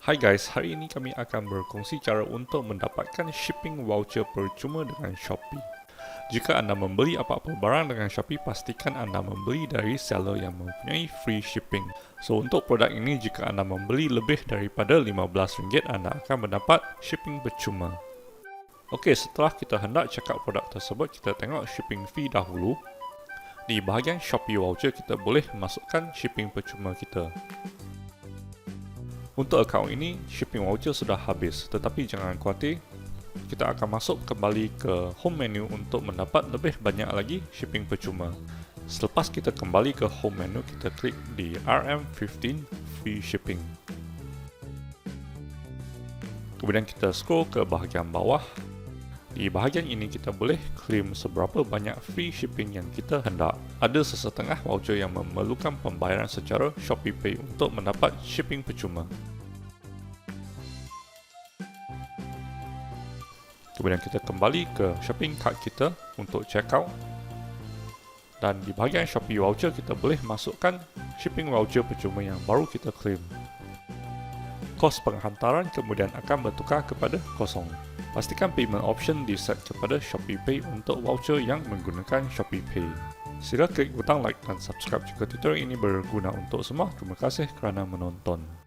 Hai guys, hari ini kami akan berkongsi cara untuk mendapatkan shipping voucher percuma dengan Shopee. Jika anda membeli apa-apa barang dengan Shopee, pastikan anda membeli dari seller yang mempunyai free shipping. So, untuk produk ini, jika anda membeli lebih daripada RM15, anda akan mendapat shipping percuma. Okey, setelah kita hendak check out produk tersebut, kita tengok shipping fee dahulu. Di bahagian Shopee Voucher, kita boleh masukkan shipping percuma kita. Untuk akaun ini, shipping voucher sudah habis, tetapi jangan khawatir, kita akan masuk kembali ke home menu untuk mendapat lebih banyak lagi shipping percuma. Selepas kita kembali ke home menu, kita klik di RM15 Free Shipping. Kemudian kita scroll ke bahagian bawah. Di bahagian ini kita boleh claim seberapa banyak free shipping yang kita hendak. Ada sesetengah voucher yang memerlukan pembayaran secara Shopee Pay untuk mendapat shipping percuma. Kemudian kita kembali ke shopping cart kita untuk check out. Dan di bahagian Shopee Voucher kita boleh masukkan shipping voucher percuma yang baru kita claim. Kos penghantaran kemudian akan bertukar kepada kosong. Pastikan payment option di-set kepada Shopee Pay untuk voucher yang menggunakan Shopee Pay. Sila klik butang like dan subscribe jika tutorial ini berguna untuk semua. Terima kasih kerana menonton.